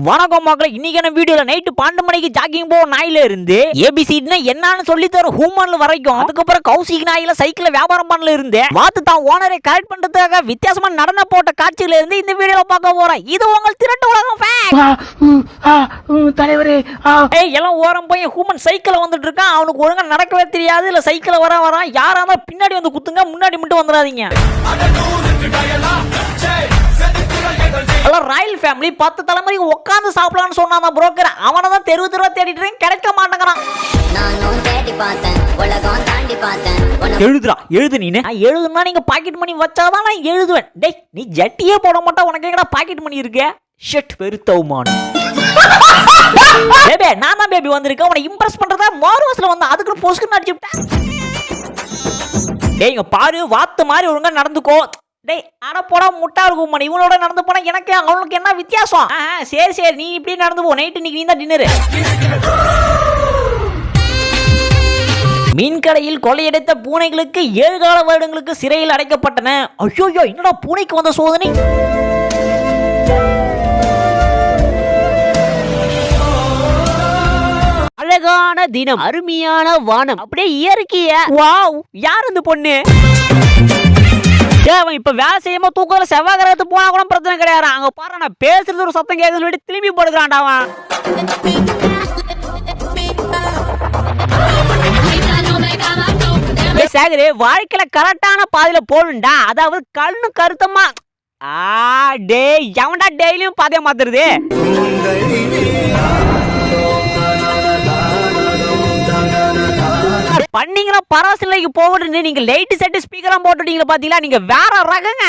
வணக்கம் மக்களே, இன்னைக்கான வீடியோல நைட்டு 12 மணிக்கு ஜாக்கிங் போ நாயில இருந்து ஏபிசிட்னா என்னன்னு சொல்லி தர ஹூமன்ல வரைக்கும், அதுக்கப்புறம் கௌசிக் நாயில சைக்கிள் வியாபாரம் பண்ணல இருந்து வாத்து தான் ஓனரை கரெக்ட் பண்றதுக்காக வித்தியாசமா நடன போட்ட காட்சியில இருந்து இந்த வீடியோல பார்க்க போறேன். இது உங்கள் திரட்டு உலகம் தலைவரே. எல்லாம் ஓரம் போய் ஹூமன் சைக்கிள் வந்துட்டு இருக்கான். அவனுக்கு ஒழுங்கா நடக்கவே தெரியாது. இல்ல சைக்கிள் வரான் யாரா இருந்தாலும் பின்னாடி வந்து குத்துங்க, முன்னாடி மட்டும் வந்துடாதீங்க. ராயல் ஃபேமிலி 10 தலைமுறைக்கு உட்காந்து சாப்பிடலாம்னு சொன்னான் புரோக்கர். அவனை தான் தெருவு தெருவா தேடிட்டு இருக்கேன், கிடைக்க மாட்டேங்கிறான். எழுதுறா எழுது. நீ எழுதுனா நீங்க பாக்கெட் மணி வச்சாதான் நான் எழுதுவேன். டேய் நீ ஜட்டியே போட மாட்டா, உனக்கு எங்கடா பாக்கெட் மணி இருக்கு? ஷட் பெருத்தவுமான். பேபி நான் தான் பேபி வந்திருக்கேன். உன்னை இம்ப்ரெஸ் பண்றதா மார்வஸ்ல வந்தா அதுக்கு பொசுக்குன்னு அடிச்சு விட்டேன். டேய் இங்க பாரு, வாத்து மாதிரி ஒழுங்கா நடந்துக்கோ. டேய் அட போடா முட்டா இருக்கும் மணி. இவனோட நடந்து போனா எனக்கு அவனுக்கு என்ன வித்தியாசம்? சரி சரி நீ இப்படி நடந்து போ. நைட்டு இன்னைக்கு நீ தான் டின்னரு. மீன் கடையில் கொள்ளையடித்த பூனைகளுக்கு 7 கால வருடங்களுக்கு சிறையில் அடைக்கப்பட்டன. ஐயோ என்னடா பூனைக்கு வந்த சோதனை? அழகான தினம், அருமையான வானம், அப்படியே இயற்கைய. வாவ், யார் இந்த பொண்ணு? அவன் இப்ப வேலை செய்யாம தூக்கல செவ்வாய் கிரகத்துக்கு போனா கூட பிரச்சனை கிடையாது. அங்க பாரு நான் பேசுறது ஒரு சத்தம் கேட்குன்னு சொல்லிட்டு திரும்பி போடுறான்டா அவன். சேகரே வாழ்க்கையில கரெக்டான பாதையில போடுண்டா. அதாவது கண்ணு கருத்தமா. டேய் எவன்டா டெய்லியும் பாதைய மாத்துறது? பண்ணீங்கன்னா பராசிலைக்கு போகட்டு. நீங்க லைட் செட் ஸ்பீக்கரா போட்டுட்டீங்க பாத்தீங்களா? நீங்க வேற ரகங்க.